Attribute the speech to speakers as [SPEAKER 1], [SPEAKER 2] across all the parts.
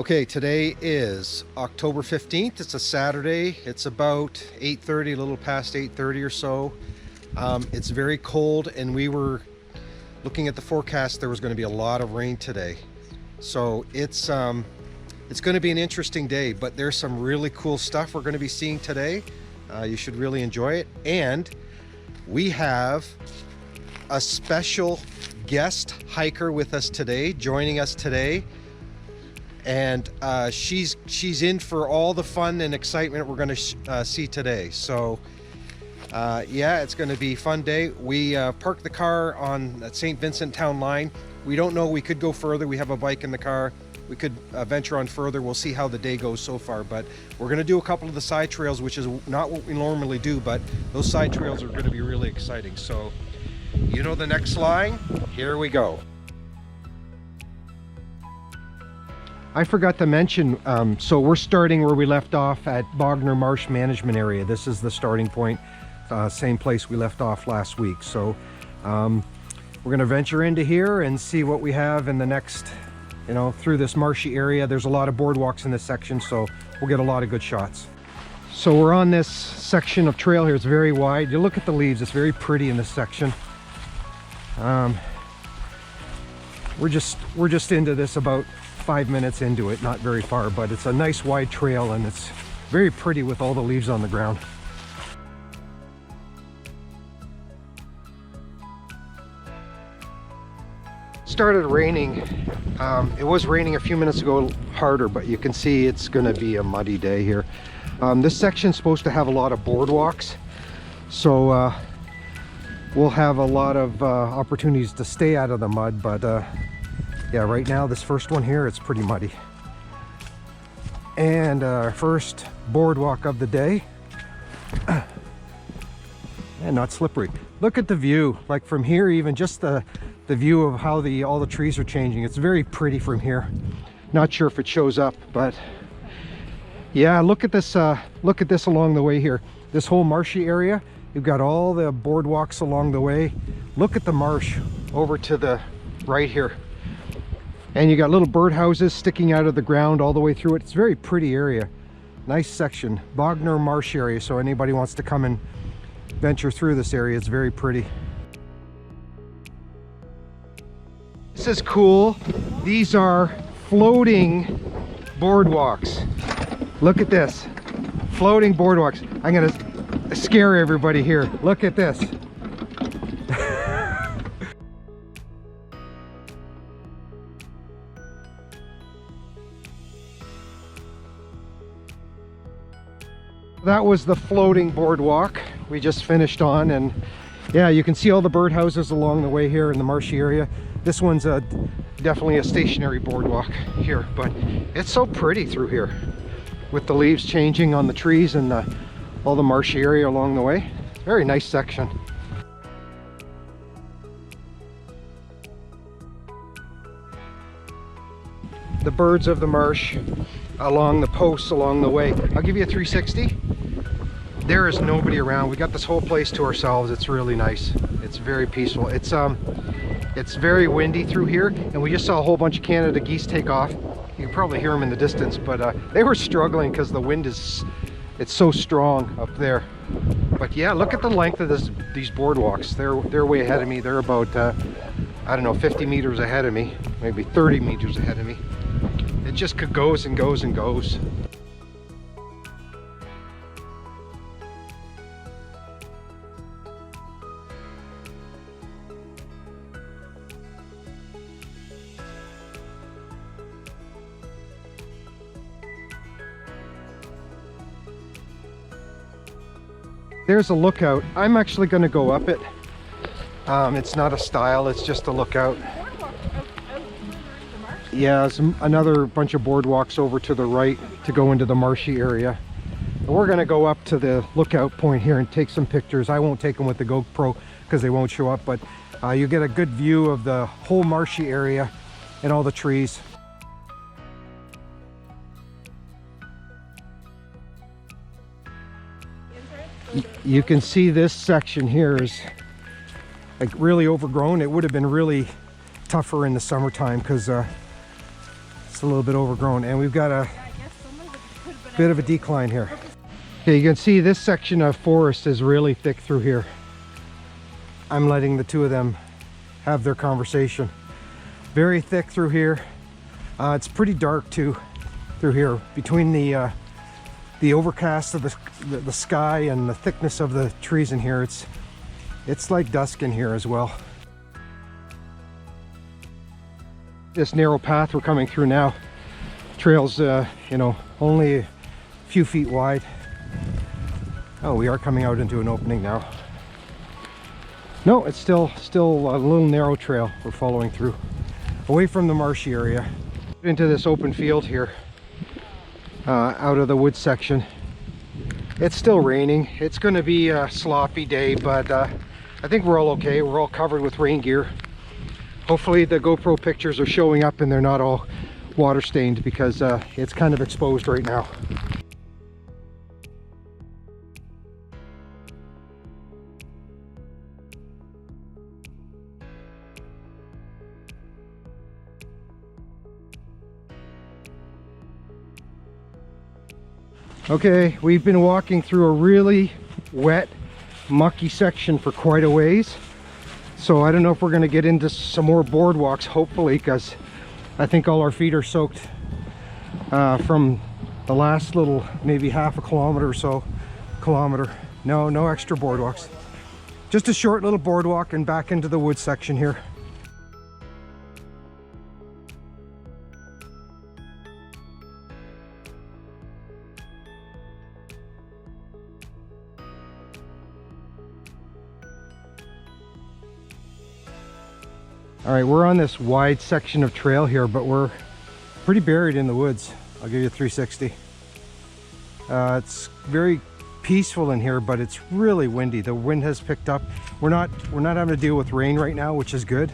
[SPEAKER 1] Okay, today is October 15th. It's a Saturday. It's about 8:30, a little past 8:30 or so. It's very cold, and we were looking at the forecast. There was going to be a lot of rain today. So it's going to be an interesting day, but there's some really cool stuff we're going to be seeing today. You should really enjoy it. And we have a special guest hiker with us today, joining us today. And she's in for all the fun and excitement we're going to see today. So yeah, it's going to be a fun day. We parked the car on that St. Vincent town line. We don't know, we could go further. We have a bike in the car. We could venture on further. We'll see how the day goes so far, but we're going to do a couple of the side trails, which is not what we normally do, but those side trails are going to be really exciting. So you know the next line, here we go. I forgot to mention, so we're starting where we left off at Bogner Marsh Management Area. This is the starting point, same place we left off last week. So we're going to venture into here and see what we have in the next, through this marshy area. There's a lot of boardwalks in this section, so we'll get a lot of good shots. So we're on this section of trail here. It's very wide. You look at the leaves, it's very pretty in this section. We're just into this about 5 minutes into it, not very far, but it's a nice wide trail and it's very pretty with all the leaves on the ground. Started raining. It was raining a few minutes ago harder, but you can see it's going to be a muddy day here. This section's supposed to have a lot of boardwalks, so we'll have a lot of opportunities to stay out of the mud, but yeah, right now this first one here, it's pretty muddy. And our first boardwalk of the day. And not slippery. Look at the view, like from here, even just the view of how all the trees are changing. It's very pretty from here. Not sure if it shows up, but yeah, look at this along the way here. This whole marshy area, you've got all the boardwalks along the way. Look at the marsh over to the right here. And you got little birdhouses sticking out of the ground all the way through it. It's a very pretty area. Nice section. Bogner Marsh area, so anybody wants to come and venture through this area, it's very pretty. This is cool. These are floating boardwalks. Look at this. Floating boardwalks. I'm gonna scare everybody here. Look at this. That was the floating boardwalk we just finished on, and yeah, you can see all the birdhouses along the way here in the marshy area. This one's definitely a stationary boardwalk here, but it's so pretty through here with the leaves changing on the trees and all the marshy area along the way. Very nice section. The birds of the marsh along the posts along the way. I'll give you a 360. There is nobody around. We got this whole place to ourselves. It's really nice. It's very peaceful. It's very windy through here, and we just saw a whole bunch of Canada geese take off. You can probably hear them in the distance, but they were struggling because the wind it's so strong up there. But yeah, look at the length of these boardwalks. They're way ahead of me. They're about I don't know, 50 meters ahead of me, maybe 30 meters ahead of me. It just goes and goes and goes. There's a lookout. I'm actually going to go up it. It's not a style, it's just a lookout. Yeah, there's another bunch of boardwalks over to the right to go into the marshy area. And we're going to go up to the lookout point here and take some pictures. I won't take them with the GoPro because they won't show up, but you get a good view of the whole marshy area and all the trees. You can see this section here is like really overgrown. It would have been really tougher in the summertime because It's a little bit overgrown, and we've got a bit of a decline here. Okay, you can see this section of forest is really thick through here. I'm letting the two of them have their conversation. Very thick through here. It's pretty dark too through here, between the overcast of the sky and the thickness of the trees in here. It's like dusk in here as well. This narrow path we're coming through now, trails you know, only a few feet wide. Oh, we are coming out into an opening now. No, it's still a little narrow trail we're following through, away from the marshy area, into this open field here, out of the wood section. It's still raining. It's going to be a sloppy day, but I think we're all okay. We're all covered with rain gear. Hopefully the GoPro pictures are showing up and they're not all water stained, because it's kind of exposed right now. Okay, we've been walking through a really wet, mucky section for quite a ways. So I don't know if we're going to get into some more boardwalks, hopefully, because I think all our feet are soaked from the last little, maybe half a kilometer or so. No extra boardwalks. Just a short little boardwalk and back into the wood section here. All right, we're on this wide section of trail here, but we're pretty buried in the woods. I'll give you a 360. It's very peaceful in here, but it's really windy. The wind has picked up. We're not having to deal with rain right now, which is good.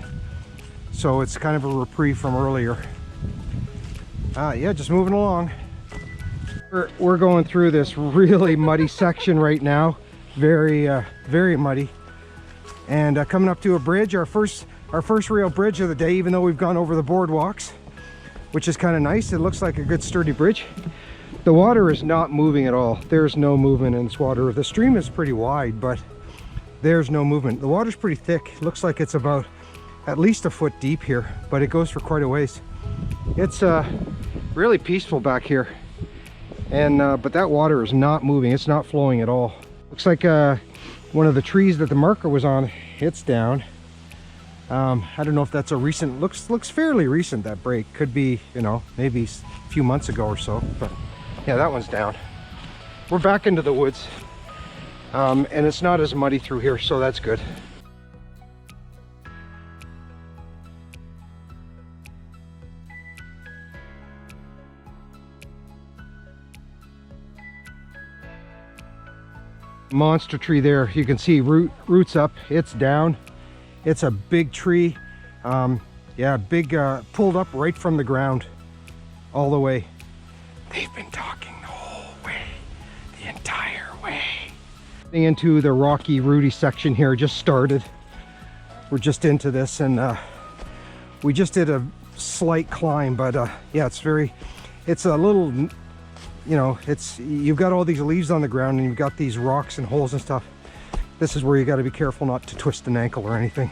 [SPEAKER 1] So it's kind of a reprieve from earlier. Yeah, just moving along. We're going through this really muddy section right now. Very muddy. And coming up to a bridge, our first real bridge of the day, even though we've gone over the boardwalks, which is kind of nice. It looks like a good sturdy bridge. The water is not moving at all. There's no movement in this water. The stream is pretty wide, but there's no movement. The water's pretty thick. It looks like it's about at least a foot deep here, but it goes for quite a ways. It's really peaceful back here, and but that water is not moving. It's not flowing at all. Looks like one of the trees that the marker was on, it's down. I don't know if that's a recent, looks fairly recent, that break. Could be, you know, maybe a few months ago or so, but yeah, that one's down. We're back into the woods, and it's not as muddy through here, so that's good. Monster tree there, you can see roots up. It's down. It's a big tree. Yeah, big, pulled up right from the ground all the way. They've been talking the whole way, the entire way. Getting into the rocky, rooty section here, just started. We're just into this, and we just did a slight climb, but yeah, it's a little, you know, you've got all these leaves on the ground, and you've got these rocks and holes and stuff. This is where you got to be careful not to twist an ankle or anything.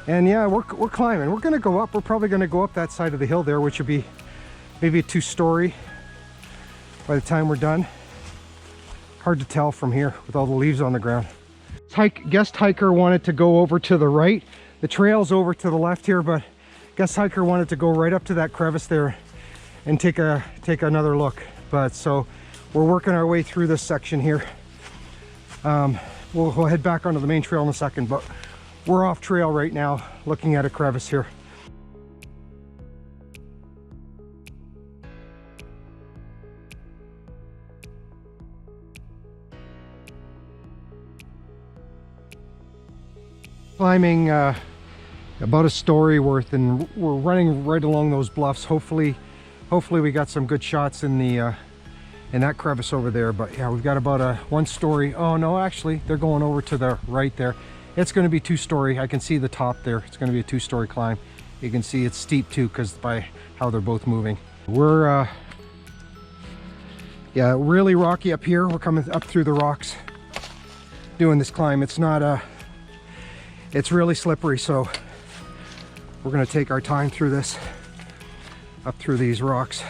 [SPEAKER 1] And yeah, we're climbing. We're going to go up. We're probably going to go up that side of the hill there, which would be maybe a 2-story by the time we're done. Hard to tell from here with all the leaves on the ground. Guest hiker wanted to go over to the right. The trail's over to the left here, but guest hiker wanted to go right up to that crevice there and take another look. But so we're working our way through this section here. We'll head back onto the main trail in a second, but we're off trail right now, looking at a crevice here. Climbing about a story worth, and we're running right along those bluffs. Hopefully we got some good shots in the in that crevice over there. But yeah, we've got about a 1-story. Oh no, actually they're going over to the right there. It's going to be 2-story. I can see the top there. It's going to be a 2-story climb You can see it's steep too because by how they're both moving. We're yeah, really rocky up here. We're coming up through the rocks doing this climb. It's not it's really slippery, so we're gonna take our time through this, up through these rocks.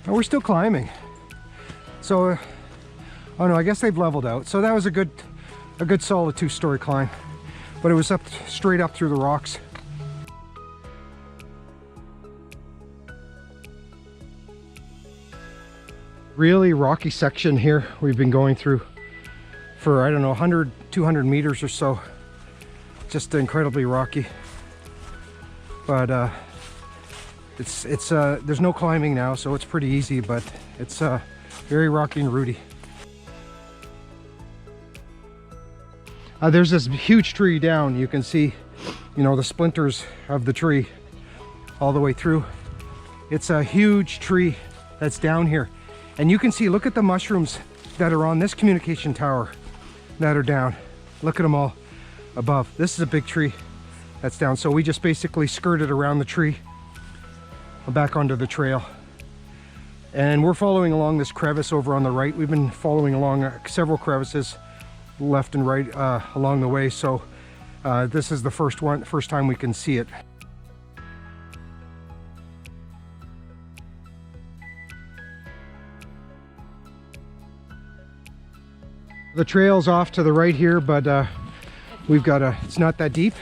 [SPEAKER 1] And we're still climbing. So oh no, I guess they've leveled out. So that was a good solid 2-story climb, but it was up straight up through the rocks. Really rocky section here we've been going through for, I don't know, 100, 200 meters or so. Just incredibly rocky. But there's no climbing now, so it's pretty easy, but it's very rocky and rooty. There's this huge tree down. You can see, you know, the splinters of the tree all the way through. It's a huge tree that's down here. And you can see, look at the mushrooms that are on this communication tower that are down. Look at them all above. This is a big tree that's down. So we just basically skirted around the tree back onto the trail. And we're following along this crevice over on the right. We've been following along several crevices left and right along the way. So this is the first time we can see it. The trail's off to the right here, but we've got it's not that deep.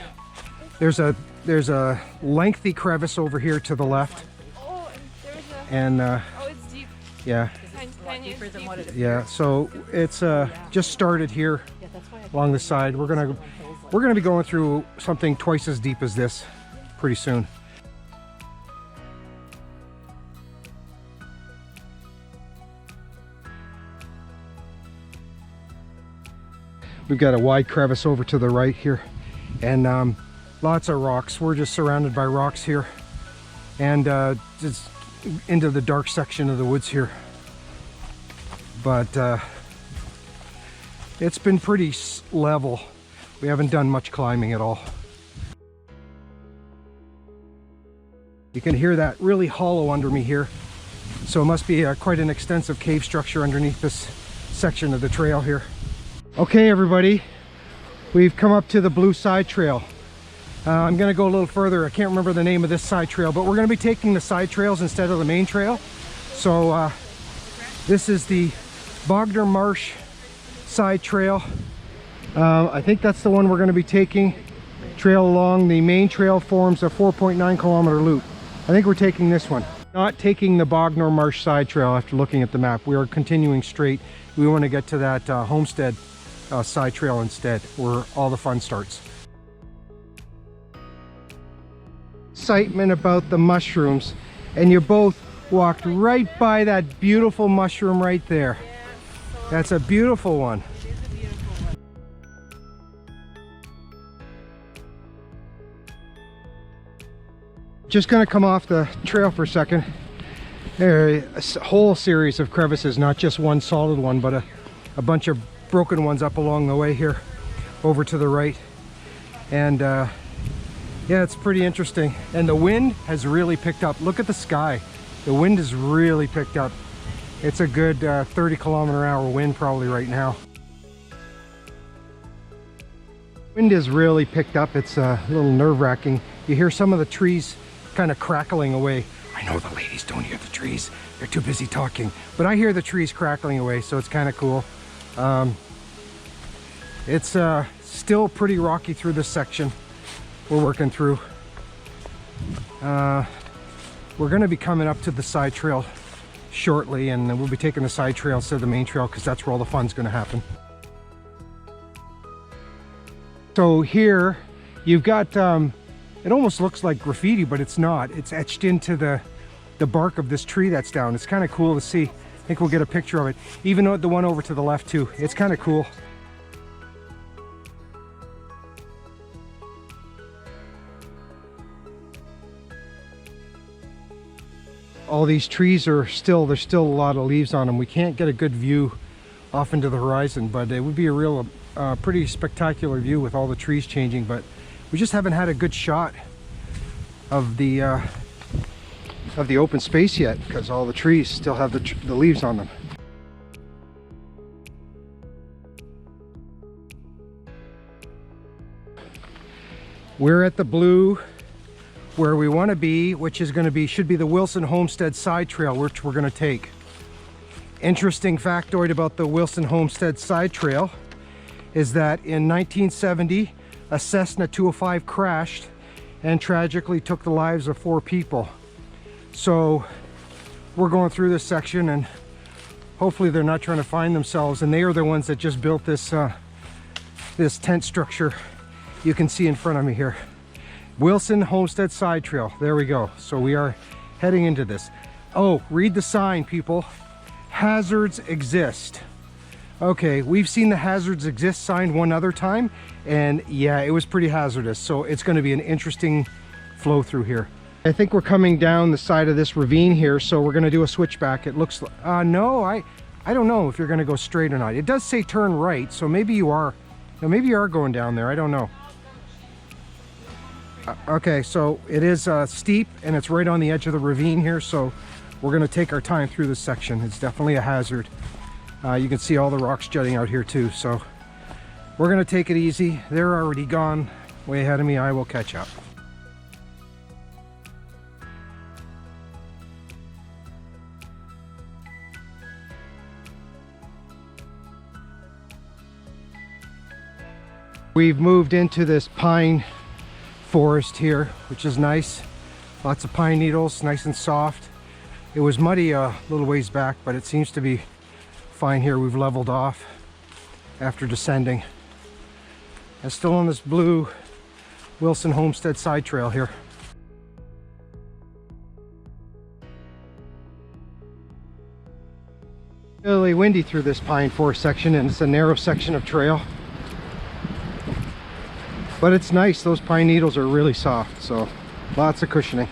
[SPEAKER 1] There's a lengthy crevice over here to the left.
[SPEAKER 2] Oh,
[SPEAKER 1] and
[SPEAKER 2] oh, it's deep.
[SPEAKER 1] Yeah.
[SPEAKER 2] Deeper than what it appears.
[SPEAKER 1] Yeah, so it's just started here along the side. We're gonna be going through something twice as deep as this pretty soon. We've got a wide crevice over to the right here, and lots of rocks. We're just surrounded by rocks here, and just into the dark section of the woods here. But it's been pretty level. We haven't done much climbing at all. You can hear that really hollow under me here. So it must be quite an extensive cave structure underneath this section of the trail here. Okay, everybody, we've come up to the Blue Side Trail. I'm gonna go a little further. I can't remember the name of this side trail, but we're gonna be taking the side trails instead of the main trail. So this is the Bogner Marsh side trail. I think that's the one we're gonna be taking. Trail along the main trail forms a 4.9 kilometer loop. I think we're taking this one. Not taking the Bogner Marsh side trail after looking at the map. We are continuing straight. We want to get to that Homestead side trail instead, where all the fun starts. Excitement about the mushrooms, and you both walked right by that beautiful mushroom right there. That's a beautiful one. Just gonna come off the trail for a second. There a whole series of crevices, not just one solid one, but a bunch of broken ones up along the way here over to the right. And yeah, it's pretty interesting. And the wind has really picked up. Look at the sky. The wind has really picked up. It's a good 30 kilometer hour wind probably right now. Wind is really picked up. It's a little nerve-wracking. You hear some of the trees kind of crackling away. I know the ladies don't hear the trees. They're too busy talking. But I hear the trees crackling away, so it's kind of cool. It's still pretty rocky through this section we're working through. We're going to be coming up to the side trail shortly, and we'll be taking the side trail instead of the main trail because that's where all the fun's going to happen. So here you've got it almost looks like graffiti, but it's not. It's etched into the bark of this tree that's down. It's kind of cool to see. I think we'll get a picture of it. Even though the one over to the left too. It's kind of cool. All these trees are still, there's still a lot of leaves on them. We can't get a good view off into the horizon, but it would be a real pretty spectacular view with all the trees changing. But We just haven't had a good shot of the open space yet because all the trees still have the leaves on them. We're at the blue where we want to be, which is going to be, should be the Wilson Homestead Side Trail, which we're going to take. Interesting factoid about the Wilson Homestead Side Trail is that in 1970, a Cessna 205 crashed and tragically took the lives of 4 people. So we're going through this section and hopefully they're not trying to find themselves, and they are the ones that just built this this tent structure you can see in front of me here. Wilson Homestead Side Trail, there we go. So we are heading into this. Oh, read the sign, people. Hazards exist. Okay, we've seen the hazards exist sign one other time, and yeah, it was pretty hazardous. So it's going to be an interesting flow through here. I think we're coming down the side of this ravine here, so we're going to do a switchback. It looks like, no, I don't know if you're going to go straight or not. It does say turn right, so maybe you are. No, maybe you are going down there. I don't know. Okay, so it is steep and it's right on the edge of the ravine here, so we're going to take our time through this section. It's definitely a hazard. You can see all the rocks jutting out here too, so we're going to take it easy. They're already gone way ahead of me. I will catch up. We've moved into this pine forest here, which is nice. Lots of pine needles, nice and soft. It was muddy a little ways back, but it seems to be fine here. We've leveled off after descending. And still on this blue Wilson Homestead Side Trail here. Really windy through this pine forest section, and it's a narrow section of trail. But it's nice, those pine needles are really soft, so lots of cushioning.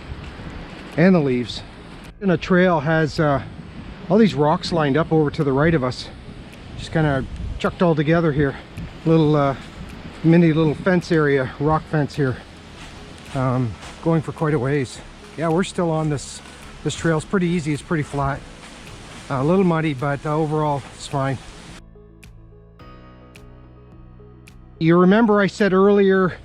[SPEAKER 1] And the leaves. And a trail has all these rocks lined up over to the right of us. Just kind of chucked all together here. Little mini little fence area, rock fence here. Going for quite a ways. Yeah, we're still on this trail. It's pretty easy, it's pretty flat. A little muddy, but overall it's fine. You remember I said earlier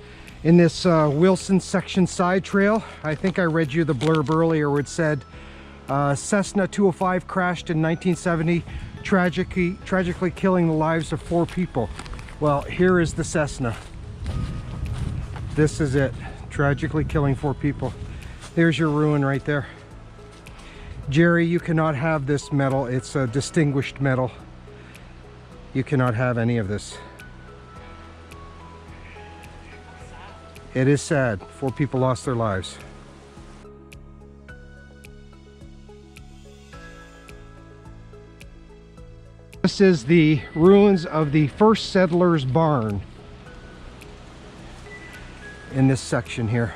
[SPEAKER 1] in this Wilson section side trail, I think I read you the blurb earlier where it said Cessna 205 crashed in 1970, tragically killing the lives of 4 people. Well, here is the Cessna. This is it, tragically killing 4 people. There's your ruin right there. Jerry, you cannot have this metal. It's a distinguished metal. You cannot have any of this. It is sad. 4 people lost their lives. This is the ruins of the first settler's barn in this section here.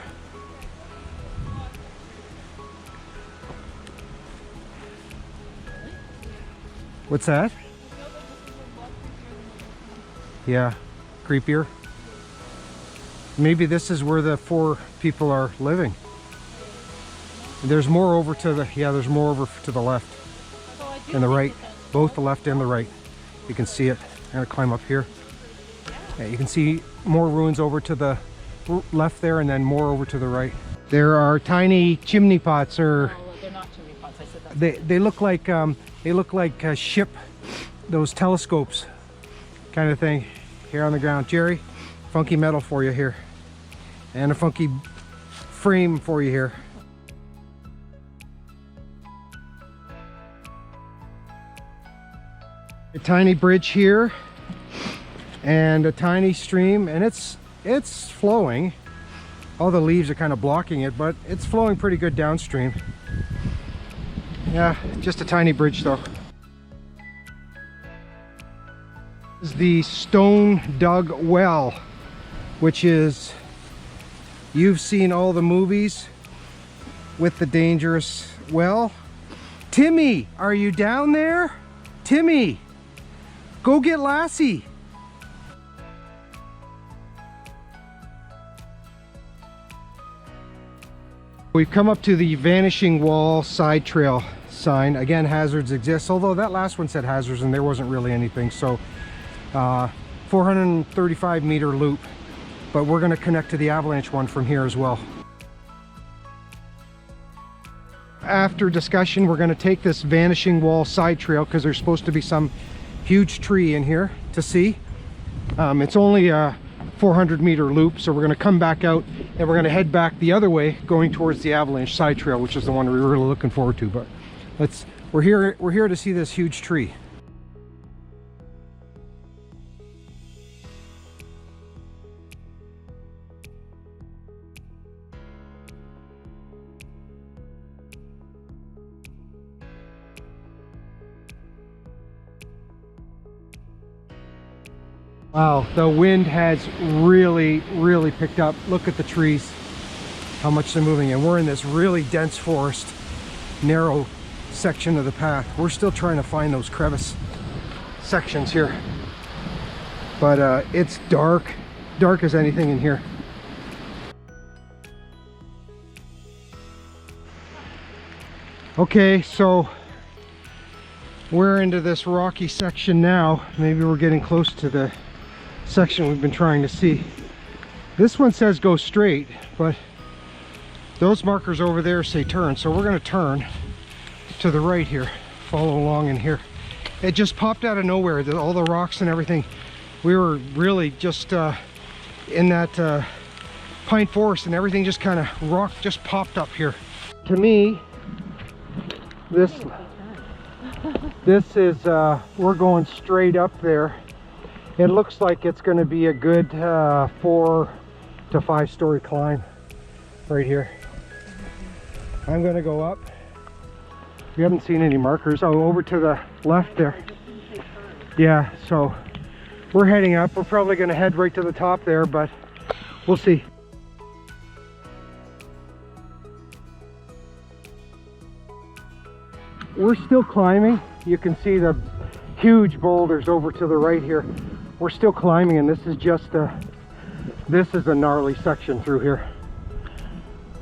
[SPEAKER 1] What's that? Yeah, creepier. Maybe this is where the 4 people are living. There's more over to the, yeah, there's more over to the left and the right, both the left and the right. You can see it. I'm gonna climb up here. Yeah, you can see more ruins over to the left there and then more over to the right. There are tiny chimney pots, or
[SPEAKER 2] Oh, they're not chimney pots. I said that.
[SPEAKER 1] they look like ship, those telescopes kind of thing here on the ground. Jerry, funky metal for you here, and a funky frame for you here. A tiny bridge here and a tiny stream, and it's flowing. All the leaves are kind of blocking it, but it's flowing pretty good downstream. Yeah, just a tiny bridge though. This is the stone dug well, which is, you've seen all the movies with the dangerous well. Timmy, are you down there? Timmy, go get Lassie. We've come up to the Vanishing Wall side trail sign. Again, hazards exist, although that last one said hazards and there wasn't really anything. So 435 meter loop, but we're going to connect to the avalanche one from here as well. After discussion, we're going to take this Vanishing Wall side trail because there's supposed to be some huge tree in here to see. It's only a 400 meter loop, so we're going to come back out and we're going to head back the other way going towards the avalanche side trail, which is the one we were really looking forward to. But we're here to see this huge tree. Wow, the wind has really picked up. Look at the trees, how much they're moving, and we're in this really dense forest, narrow section of the path. We're still trying to find those crevice sections here, but it's dark as anything in here. Okay, so we're into this rocky section now. Maybe we're getting close to the section we've been trying to see. This one says go straight, but those markers over there say turn, so we're going to turn to the right here, follow along in here. It just popped out of nowhere, all the rocks and everything. We were really just in that pine forest, and everything just kind of just popped up here. To me, this is we're going straight up there. It looks like it's going to be a good 4 to 5 story climb right here. I'm going to go up. We haven't seen any markers. Oh, over to the left there. Yeah, so we're heading up. We're probably going to head right to the top there, but we'll see. We're still climbing. You can see the huge boulders over to the right here. We're still climbing, and this is just this is a gnarly section through here.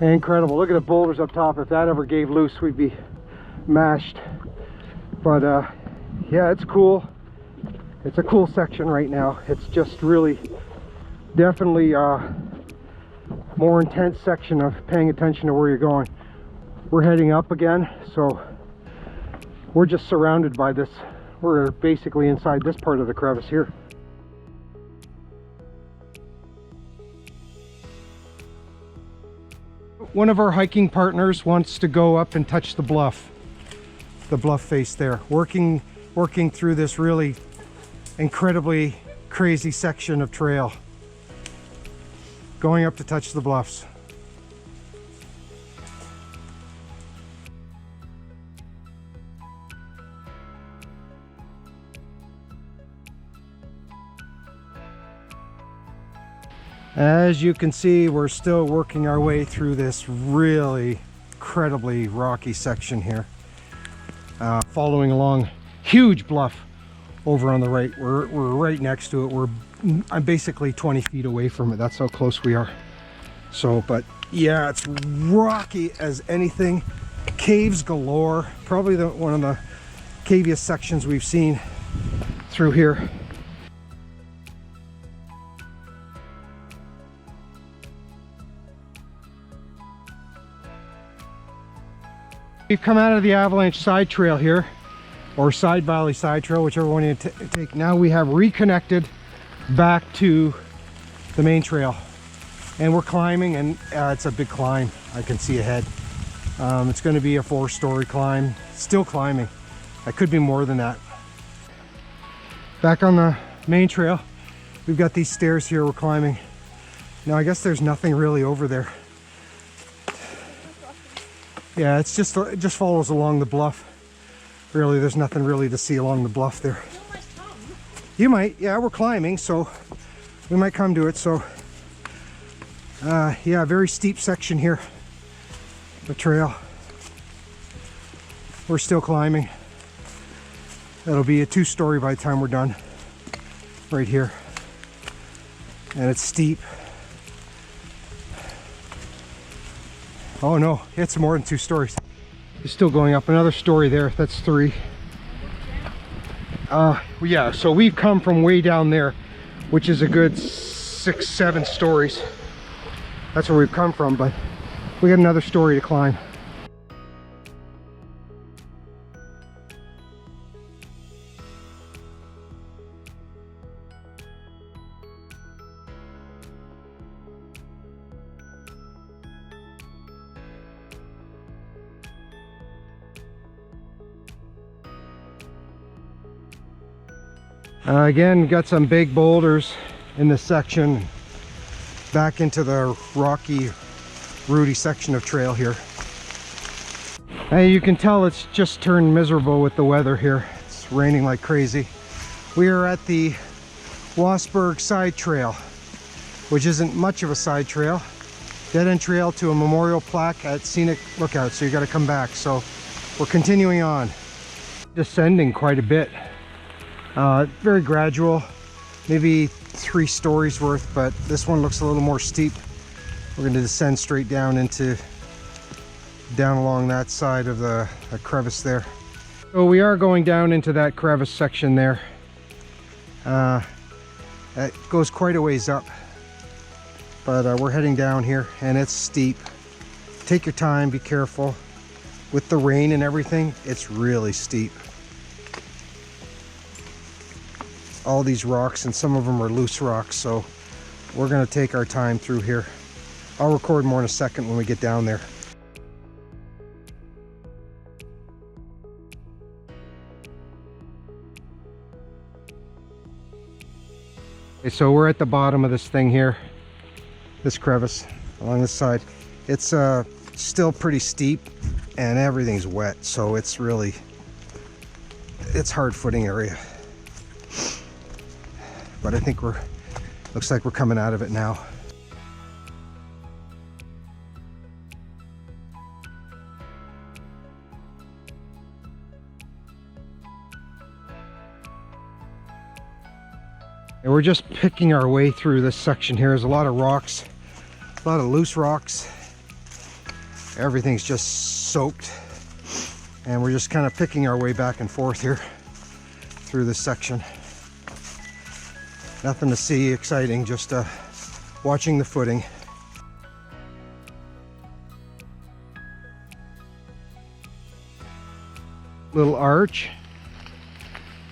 [SPEAKER 1] Incredible. Look at the boulders up top. If that ever gave loose, we'd be mashed. But yeah, it's cool. It's a cool section right now. It's just really definitely more intense section of paying attention to where you're going. We're heading up again, so we're just surrounded by this. We're basically inside this part of the crevice here. One of our hiking partners wants to go up and touch the bluff face there, working through this really incredibly crazy section of trail, going up to touch the bluffs. As you can see, we're still working our way through this really incredibly rocky section here. Following along, huge bluff over on the right. We're right next to it. I'm basically 20 feet away from it. That's how close we are. So, but yeah, it's rocky as anything. Caves galore. Probably one of the caviest sections we've seen through here. We've come out of the avalanche side trail here, or side valley side trail, whichever one you take. Now we have reconnected back to the main trail, and we're climbing, and it's a big climb. I can see ahead. It's going to be a 4-story climb. Still climbing. It could be more than that. Back on the main trail, we've got these stairs here we're climbing. Now I guess there's nothing really over there. Yeah, it just follows along the bluff. Really, there's nothing really to see along the bluff there. You might, yeah, we're climbing, so we might come to it. So, yeah, very steep section here, the trail. We're still climbing. It'll be a 2-story by the time we're done, right here. And it's steep. Oh no, it's more than 2 stories. It's still going up. Another story there. That's 3. Yeah, so we've come from way down there, which is a good 6, 7 stories. That's where we've come from, but we got another story to climb. Again, got some big boulders in this section, back into the rocky, rooty section of trail here. And you can tell it's just turned miserable with the weather here. It's raining like crazy. We are at the Wassberg side trail, which isn't much of a side trail. Dead end trail to a memorial plaque at Scenic Lookout, so you got to come back. So we're continuing on, descending quite a bit. Very gradual, maybe 3 stories worth, but this one looks a little more steep. We're going to descend straight down along that side of the crevice there. So we are going down into that crevice section there. It goes quite a ways up, but we're heading down here and it's steep. Take your time, be careful. With the rain and everything, it's really steep. All these rocks, and some of them are loose rocks, so we're going to take our time through here. I'll record more in a second when we get down there. Okay, so we're at the bottom of this thing here, this crevice along this side. It's still pretty steep and everything's wet, so it's hard footing area. But I think looks like we're coming out of it now. And we're just picking our way through this section here. There's a lot of rocks, a lot of loose rocks. Everything's just soaked. And we're just kind of picking our way back and forth here through this section. Nothing to see exciting, just watching the footing. Little arch.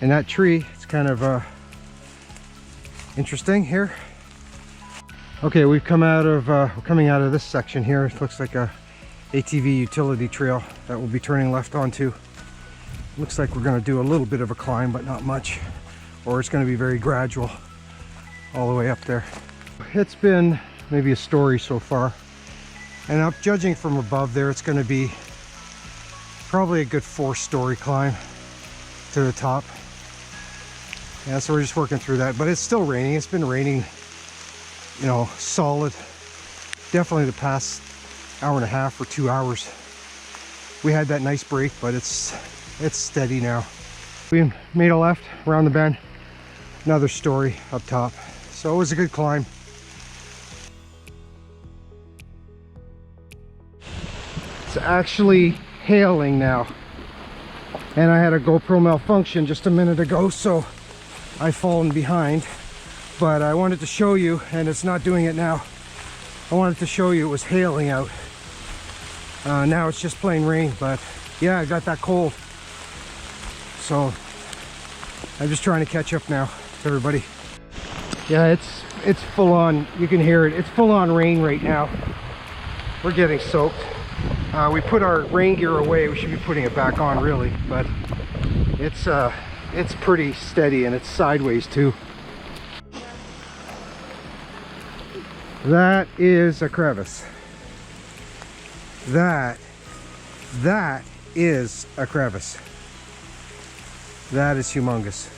[SPEAKER 1] And that tree, it's kind of interesting here. Okay, we're coming out of this section here. It looks like a ATV utility trail that we'll be turning left onto. Looks like we're going to do a little bit of a climb, but not much, or it's going to be very gradual all the way up there. It's been maybe a story so far, and I'm judging from above there, it's going to be probably a good 4-story climb to the top. Yeah, so we're just working through that, but it's still raining. It's been raining, you know, solid, definitely the past hour and a half or 2 hours. We had that nice break, but it's steady now. We made a left around the bend, another story up top. So it was a good climb. It's actually hailing now. And I had a GoPro malfunction just a minute ago, so I've fallen behind. But I wanted to show you, and it's not doing it now. I wanted to show you it was hailing out. Now it's just plain rain, but yeah, I got that cold. So I'm just trying to catch up now to everybody. Yeah, it's full on, you can hear it, it's full on rain right now. We're getting soaked. We put our rain gear away. We should be putting it back on really, but it's pretty steady and it's sideways too. That is a crevice. That is a crevice. That is humongous.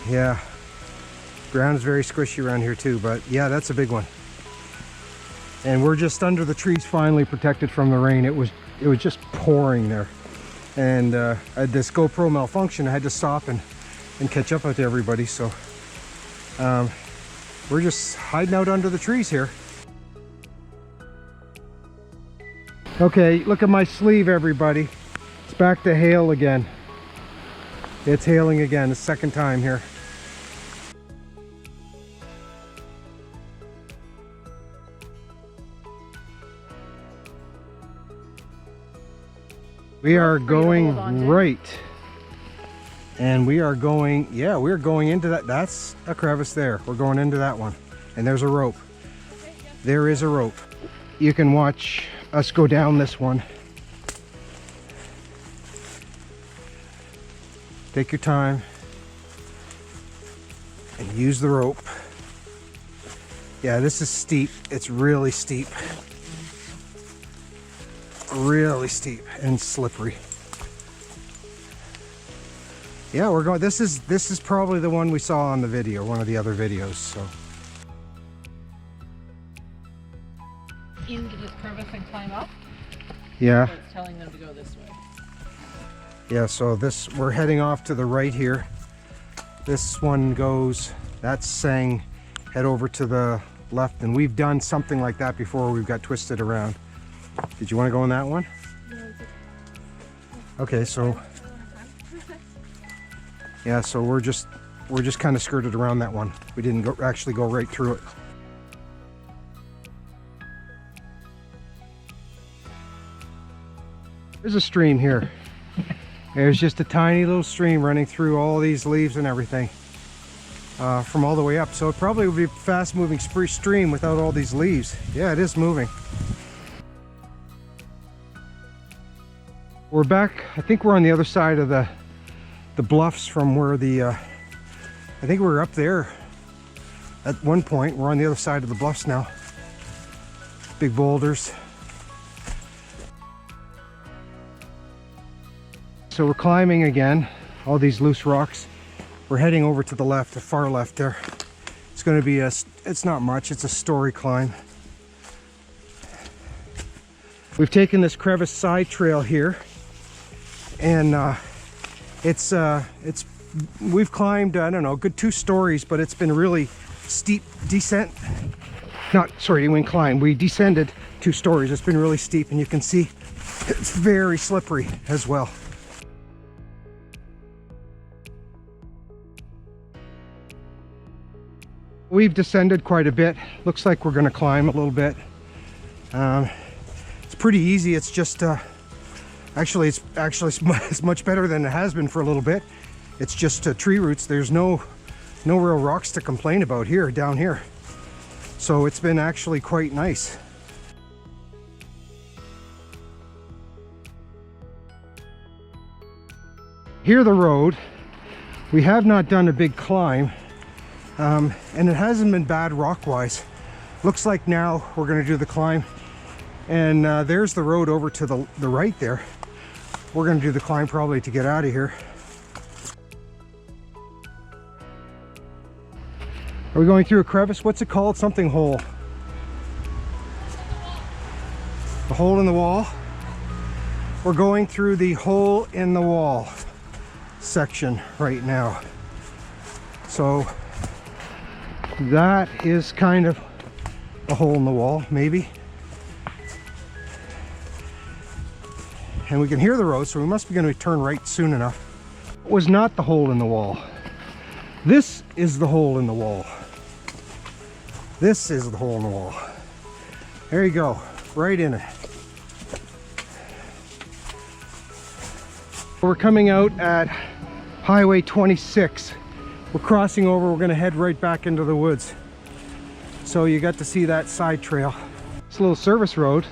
[SPEAKER 1] Yeah, ground is very squishy around here too, but yeah, that's a big one. And we're just under the trees, finally protected from the rain. It was just pouring there, and I had this GoPro malfunction. I had to stop and catch up with everybody. So we're just hiding out under the trees here. Okay, look at my sleeve, everybody. It's back to hail again. It's hailing again, the second time here. We are going right. And we are going, yeah, we're going into that. That's a crevice there. We're going into that one. And there's a rope. There is a rope. You can watch us go down this one. Take your time and use the rope. Yeah, this is steep. It's really steep. Really steep and slippery. Yeah, we're going. This is probably the one we saw on the video, one of the other videos. So
[SPEAKER 2] into this crevice and climb up.
[SPEAKER 1] yeah.
[SPEAKER 2] So it's telling them to go this way.
[SPEAKER 1] Yeah, so we're heading off to the right here. This one goes, that's saying head over to the left, and we've done something like that before. We've got twisted around. Did you want to go on that one? Okay, so yeah, so we're just kind of skirted around that one. We didn't actually go right through it. There's a stream here. There's just a tiny little stream running through all these leaves and everything from all the way up. So it probably would be a fast moving stream without all these leaves. Yeah, it is moving. We're back. I think we're on the other side of the bluffs from where I think we were up there at one point. We're on the other side of the bluffs now. Big boulders. So we're climbing again, all these loose rocks. We're heading over to the left, the far left there. It's going to be it's not much, it's a story climb. We've taken this crevice side trail here, and we've climbed, I don't know, a good 2 stories, but it's been really steep descent. We descended 2 stories. It's been really steep, and you can see it's very slippery as well. We've descended quite a bit. Looks like we're going to climb a little bit. It's pretty easy. It's just actually it's much better than it has been for a little bit. It's just tree roots. There's no real rocks to complain about here, down here. So it's been actually quite nice. Here the road. We have not done a big climb. And it hasn't been bad rock-wise. Looks like now we're going to do the climb. And there's the road over to the right there. We're going to do the climb probably to get out of here. Are we going through a crevice? What's it called? Something hole. The hole in the wall? We're going through the hole in the wall section right now. So that is kind of a hole in the wall, maybe. And we can hear the road, so we must be going to turn right soon enough. It was not the hole in the wall. This is the hole in the wall. This is the hole in the wall. There you go, right in it. We're coming out at Highway 26. We're crossing over, we're gonna head right back into the woods. So you got to see that side trail. It's a little service road,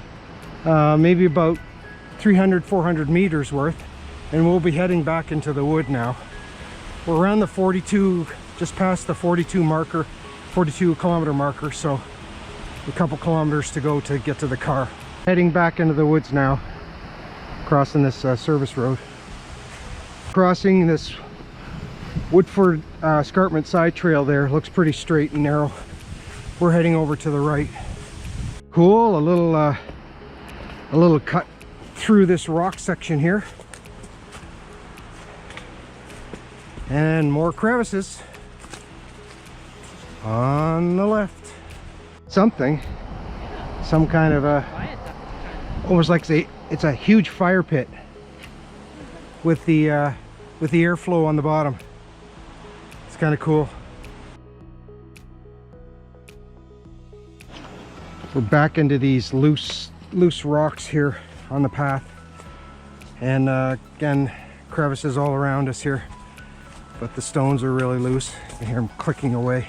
[SPEAKER 1] maybe about 300, 400 meters worth, and we'll be heading back into the wood now. We're around the 42, just past the 42 kilometer marker, so a couple kilometers to go to get to the car. Heading back into the woods now, crossing this service road. Crossing this Woodford Escarpment side trail there, looks pretty straight and narrow. We're heading over to the right. Cool, a little cut through this rock section here. And more crevices on the left. Some kind of a almost like it's a huge fire pit with the airflow on the bottom. It's kind of cool. We're back into these loose rocks here on the path, and again, crevices all around us here, but the stones are really loose. You hear them clicking away.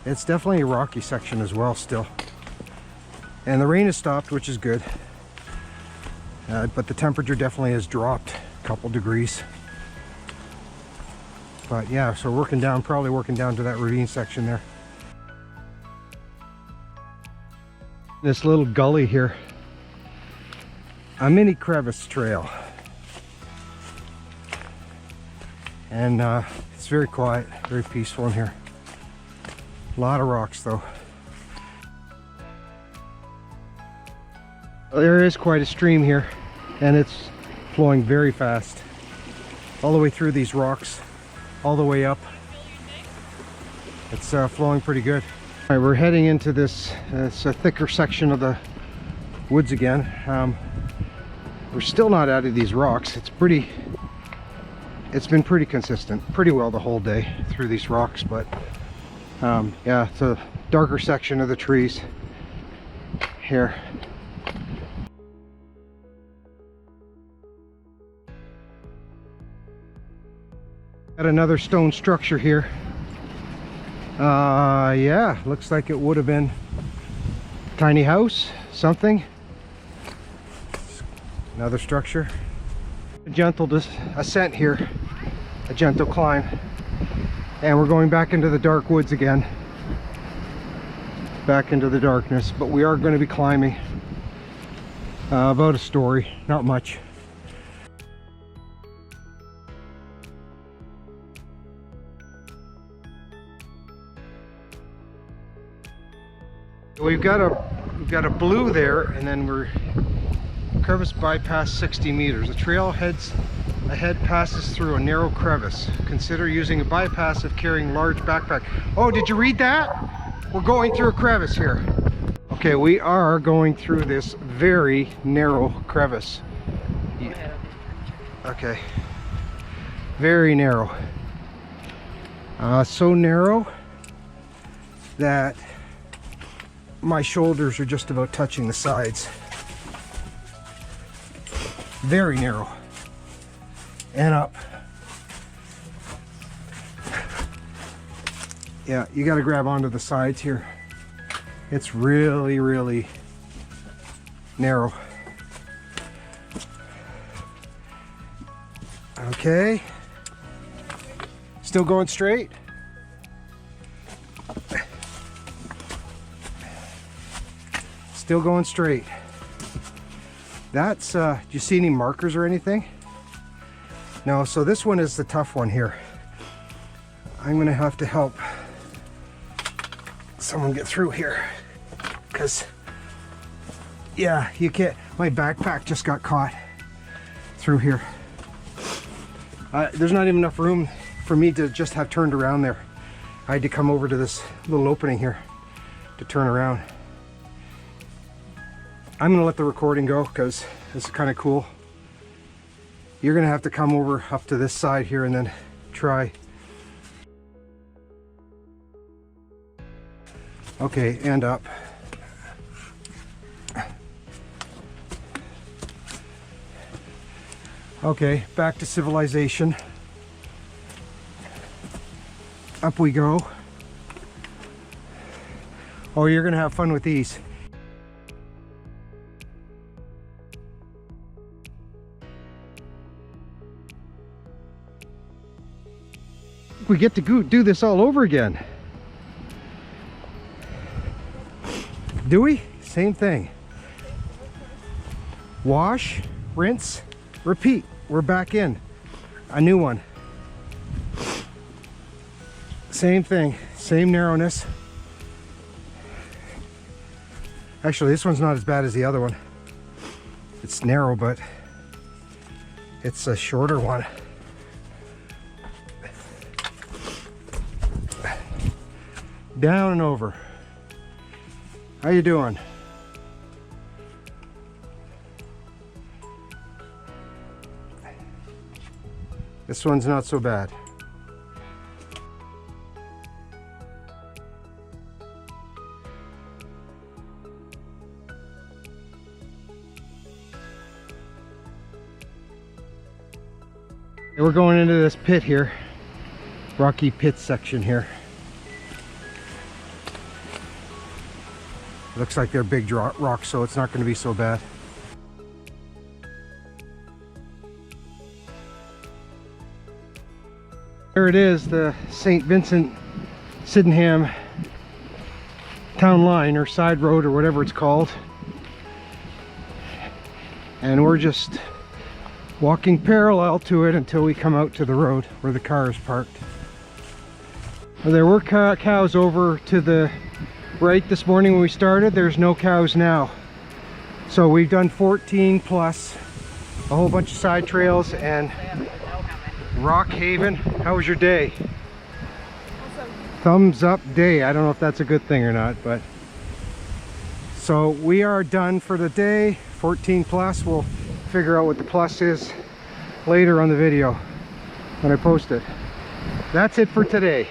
[SPEAKER 1] It's definitely a rocky section as well still, and the rain has stopped, which is good, but the temperature definitely has dropped a couple degrees. But yeah, so probably working down to that ravine section there. This little gully here, a mini crevice trail, and it's very quiet, very peaceful in here. A lot of rocks though. There is quite a stream here, and it's flowing very fast all the way through these rocks, all the way up. It's flowing pretty good. All right, we're heading into this it's a thicker section of the woods again. We're still not out of these rocks. It's been pretty consistent, pretty well the whole day through these rocks, but yeah, it's a darker section of the trees here. Got another stone structure here. Yeah, looks like it would have been a tiny house, something. Another structure. A gentle ascent here, a gentle climb, and we're going back into the dark woods again, back into the darkness, but we are going to be climbing about a story, not much. We've got a blue there, and then we're crevice bypass 60 meters. The trail ahead passes through a narrow crevice. Consider using a bypass if carrying large backpack. Oh, did you read that? We're going through a crevice here. Okay, we are going through this very narrow crevice. Okay, very narrow. So narrow that my shoulders are just about touching the sides. Very narrow. And up. Yeah, you got to grab onto the sides here. It's really, really narrow. Okay. Still going straight? Still going straight. That's, do you see any markers or anything? No, so this one is the tough one here. I'm gonna have to help someone get through here, because yeah, you can't, my backpack just got caught through here. There's not even enough room for me to just have turned around there. I had to come over to this little opening here to turn around. I'm gonna let the recording go because it's kind of cool. You're gonna have to come over up to this side here and then try. Okay, and up. Okay, back to civilization. Up we go. Oh, you're gonna have fun with these. We get to do this all over again. Do we? Same thing. Wash, rinse, repeat. We're back in. A new one. Same thing, same narrowness. Actually, this one's not as bad as the other one. It's narrow, but it's a shorter one. Down and over. How you doing? This one's not so bad. We're going into this pit here, rocky pit section here. Looks like they're big rocks, so it's not going to be so bad. There it is, the St. Vincent Sydenham town line or side road or whatever it's called. And we're just walking parallel to it until we come out to the road where the car is parked. Well, there were cows over to the right this morning when we started. There's no cows now. So we've done 14 plus a whole bunch of side trails and Rock Haven. How was your day?
[SPEAKER 2] Awesome.
[SPEAKER 1] Thumbs up day. I don't know if that's a good thing or not, but so we are done for the day. 14 plus. We'll figure out what the plus is later on the video when I post it. That's it for today.